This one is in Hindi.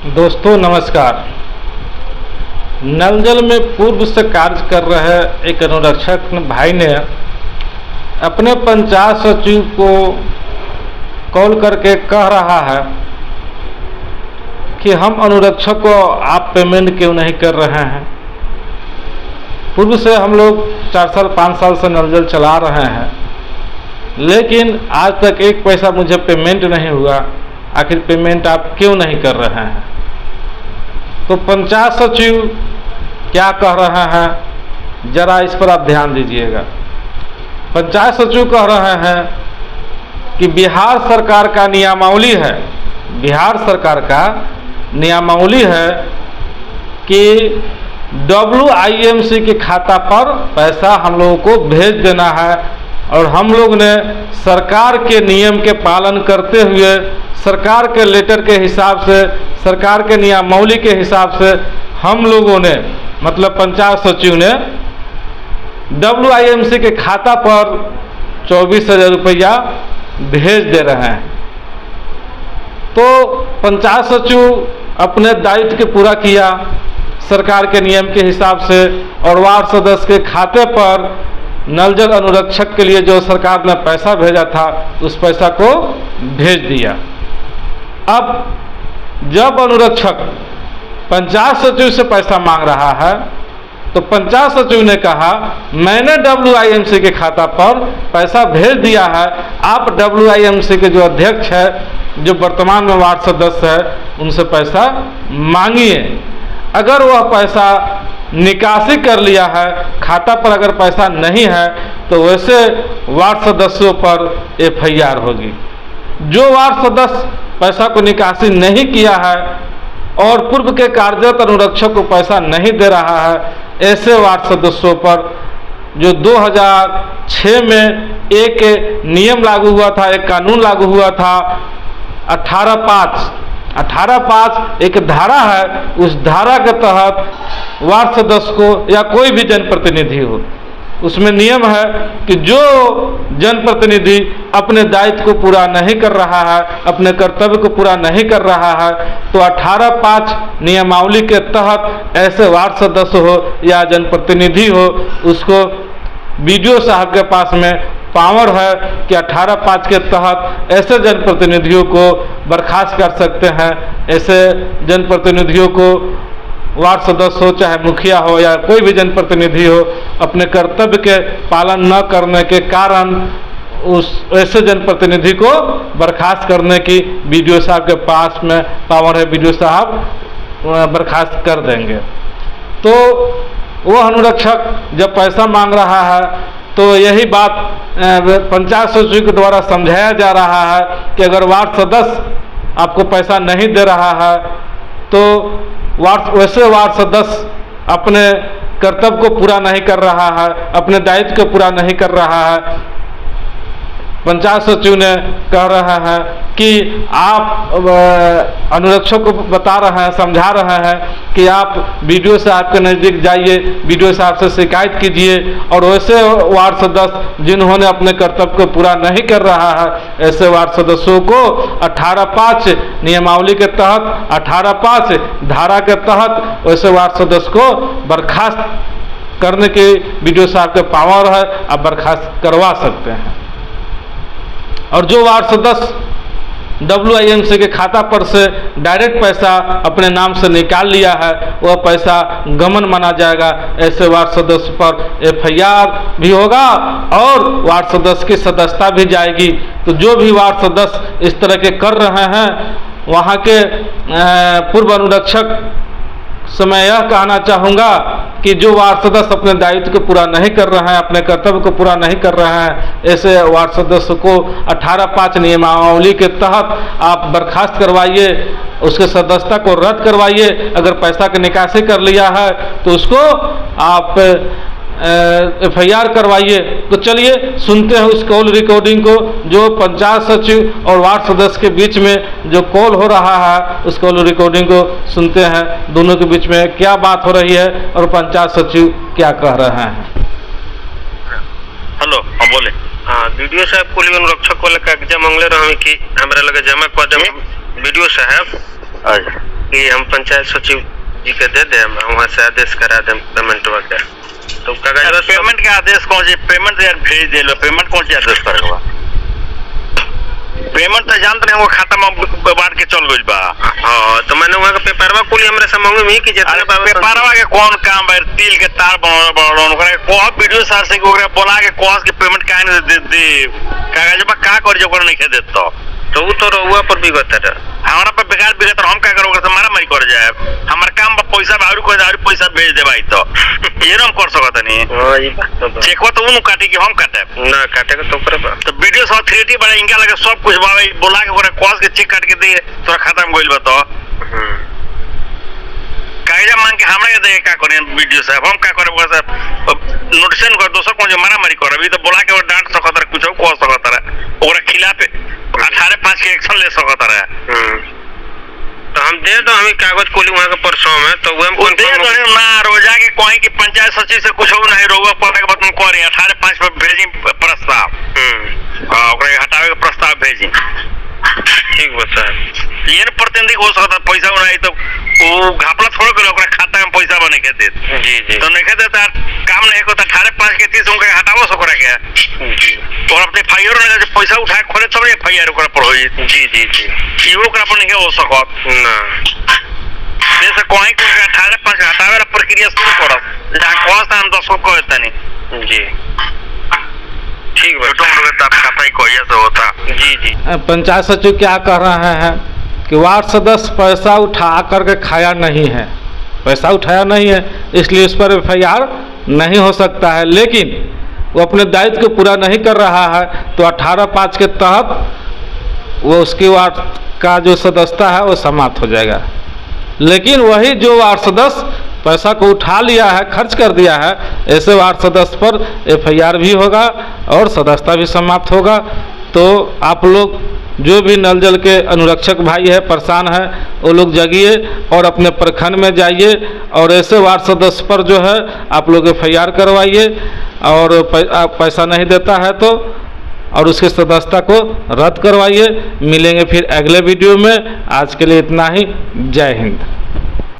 दोस्तों नमस्कार। नल जल में पूर्व से कार्य कर रहे एक अनुरक्षक भाई ने अपने पंचायत सचिव को कॉल करके कह रहा है कि हम अनुरक्षक को आप पेमेंट क्यों नहीं कर रहे हैं। पूर्व से हम लोग 4 साल 5 साल से नल जल चला रहे हैं, लेकिन आज तक एक पैसा मुझे पेमेंट नहीं हुआ। आखिर पेमेंट आप क्यों नहीं कर रहे हैं। तो पंचायत सचिव क्या कह रहे हैं, जरा इस पर आप ध्यान दीजिएगा। पंचायत सचिव कह रहे हैं कि बिहार सरकार का नियमावली है, बिहार सरकार का नियमावली है कि WIMC के खाता पर पैसा हम लोगों को भेज देना है, और हम लोग ने सरकार के नियम के पालन करते हुए, सरकार के लेटर के हिसाब से, सरकार के नियमावली के हिसाब से हम लोगों ने, मतलब पंचायत सचिव ने WIMC के खाता पर 24,000 रुपया भेज दे रहे हैं। तो पंचायत सचिव अपने दायित्व के पूरा किया सरकार के नियम के हिसाब से, और वार्ड सदस्य के खाते पर नल जल अनुरक्षक के लिए जो सरकार ने पैसा भेजा था उस पैसा को भेज दिया। अब जब अनुरक्षक पंचायत सचिव से पैसा मांग रहा है तो पंचायत सचिव ने कहा मैंने WIMC के खाता पर पैसा भेज दिया है, आप WIMC के जो अध्यक्ष है, जो वर्तमान में वार्ड सदस्य है, उनसे पैसा मांगिए। अगर वह पैसा निकासी कर लिया है, खाता पर अगर पैसा नहीं है, तो वैसे वार्ड सदस्यों पर FIR होगी। जो वार्ड सदस्य पैसा को निकासी नहीं किया है और पूर्व के कार्यरत अनुरक्षक को पैसा नहीं दे रहा है, ऐसे वार्ड सदस्यों पर जो 2006 में एक नियम लागू हुआ था, एक कानून लागू हुआ था, 18(5) एक धारा है, उस धारा के तहत वार्ड सदस्य को या कोई भी जनप्रतिनिधि हो, उसमें नियम है कि जो जनप्रतिनिधि अपने दायित्व को पूरा नहीं कर रहा है, अपने कर्तव्य को पूरा नहीं कर रहा है, तो 18(5) नियमावली के तहत ऐसे वार्ड सदस्य हो या जनप्रतिनिधि हो, उसको BDO साहब के पास में पावर है कि 18(5) के तहत ऐसे जनप्रतिनिधियों को बर्खास्त कर सकते हैं। ऐसे जनप्रतिनिधियों को वार्ड सदस्य हो, चाहे मुखिया हो या कोई भी जनप्रतिनिधि हो, अपने कर्तव्य के पालन न करने के कारण उस ऐसे जनप्रतिनिधि को बर्खास्त करने की BDO साहब के पास में पावर है। BDO साहब बर्खास्त कर देंगे। तो वह अनुरक्षक जब पैसा मांग रहा है तो यही बात पंचायत सचिव के द्वारा समझाया जा रहा है कि अगर वार्ड सदस्य आपको पैसा नहीं दे रहा है तो वैसे वार्ड सदस्य अपने कर्तव्य को पूरा नहीं कर रहा है, अपने दायित्व को पूरा नहीं कर रहा है। पंचायत सचिव ने कह रहा है कि आप अनुरक्षक को बता रहे हैं, समझा रहे हैं कि आप BDO साहब के नज़दीक जाइए, BDO साहब से शिकायत कीजिए, और वैसे वार्ड सदस्य जिन्होंने अपने कर्तव्य को पूरा नहीं कर रहा है, ऐसे वार्ड सदस्यों को 18(5) नियमावली के तहत, 18(5) धारा के तहत वैसे वार्ड सदस्य को बर्खास्त करने की BDO साहब के पावर है, आप बर्खास्त करवा सकते हैं। और जो वार्ड सदस्य WIMC के खाता पर से डायरेक्ट पैसा अपने नाम से निकाल लिया है, वह पैसा गमन माना जाएगा। ऐसे वार्ड सदस्य पर FIR भी होगा और वार्ड सदस्य की सदस्यता भी जाएगी। तो जो भी वार्ड सदस्य इस तरह के कर रहे हैं, वहाँ के पूर्व अनुरक्षक से मैं यह कहना चाहूँगा कि जो वार्ड सदस्य अपने दायित्व को पूरा नहीं कर रहे हैं, अपने कर्तव्य को पूरा नहीं कर रहे हैं, ऐसे वार्ड सदस्य को 18(5) नियमावली के तहत आप बर्खास्त करवाइए, उसके सदस्यता को रद्द करवाइए। अगर पैसा की निकासी कर लिया है तो उसको आप FIR करवाइए। तो चलिए सुनते हैं उस कॉल रिकॉर्डिंग को, जो पंचायत सचिव और वार्ड सदस्य के बीच में जो कॉल हो रहा है, उस कॉल रिकॉर्डिंग को सुनते हैं। दोनों के बीच में क्या बात हो रही है और पंचायत सचिव क्या कह रहे हैं। हेलो, हाँ बोले। हाँ, BDO साहब को अनुरक्षक को कागजा मांगले रहा कि हमरा लगे जमा कर BDO साहब कि हम पंचायत सचिव जी के दे दें, वहाँ से आदेश करा दें पेमेंट वगैरह, तो कागज पेमेंट के आदेश कौन से पेमेंट यार भेज दे लो, पेमेंट कौन से आदेश करेगा? पेमेंट तो जानते नहीं वो खाता में बांट के चल गई बा। हाँ तो मैंने वहाँ का पेपरवा कुल हमरा से मांगे में कि जितना पेपरवा के कौन काम है? तिल के तार बनाओ ओकरा को वीडियो सर से ओकरा बोला के कोस के पेमेंट काहे न दे कागज में का कर जो ओकरा नहीं के देत तो वो तो रहुआ पर बिगत है, हमारा पर बेकार बिगत हम का करोगे? तो मारा मारी कर जाए हमार काम पर पैसा और कोई और पैसा भेज दे भाई, तो ये हम कर सकत नहीं। हां ये बात तो चेकवा तो उन काटी के हम काटे ना काटे के तो पर तो वीडियो सब 3D बड़ा इनका लगे सब कुछ भाई बोला के ओकरा कोस के चेक काट के दे तोरा खाता में गइल बा। तो कागज मांग के हमरा के दे का करे वीडियो साहब? हम का करे ओकरा साहब नोटिसन कर दोसर कौन जो मारा मारी कर अभी तो बोला के वो डांट सकत रहे, कुछ को सकत रहे, ओकरा खिलाफ 18(5) के एक्शन ले सकत रहे। तो हम दे दो, हमें कागज कोली वहाँ के परसों में, तो वो हम दे दो ना रोजा के कोई की पंचायत सचिव से कुछ नहीं रोगा पड़े के बतन करे 18(5) पर भेजी प्रस्ताव, ओकरा हटावे के प्रस्ताव भेजी। ठीक बा साहब, ये प्रतिनिधि हो सकता पैसा नहीं तो वो घापला छोड़ के ओकरा खाता में पैसा बने के दे जी जी, तो नहीं के देता काम नहीं होता 18(5) के 30 उनके हटावो सकरा के और अपने फायर ने पैसा उठा के खोले तब फायर ओकरा पर होई। जी जी जी, इहो ओकरा पर नहीं हो सकत ना जैसे कोई को 18(5) हटावे वाला प्रक्रिया शुरू करब जहां कोस हम 10 को कहता नहीं जी। ठीक बा, तुम लोग तब सफाई कोई तो होता। जी जी, पंचायत सचिव क्या कह रहे हैं कि वार्ड सदस्य पैसा उठा करके खाया नहीं है, पैसा उठाया नहीं है इसलिए उस पर FIR नहीं हो सकता है, लेकिन वो अपने दायित्व को पूरा नहीं कर रहा है तो 18(5) के तहत वो उसकी वार्ड का जो सदस्यता है वो समाप्त हो जाएगा। लेकिन वही जो वार्ड सदस्य पैसा को उठा लिया है, खर्च कर दिया है, ऐसे वार्ड सदस्य पर FIR भी होगा और सदस्यता भी समाप्त होगा। तो आप लोग जो भी नल जल के अनुरक्षक भाई है परेशान है वो लोग जगिए और अपने प्रखंड में जाइए और ऐसे वार्ड सदस्य पर जो है आप लोग FIR करवाइए और पैसा नहीं देता है तो और उसकी सदस्यता को रद्द करवाइए। मिलेंगे फिर अगले वीडियो में, आज के लिए इतना ही। जय हिंद।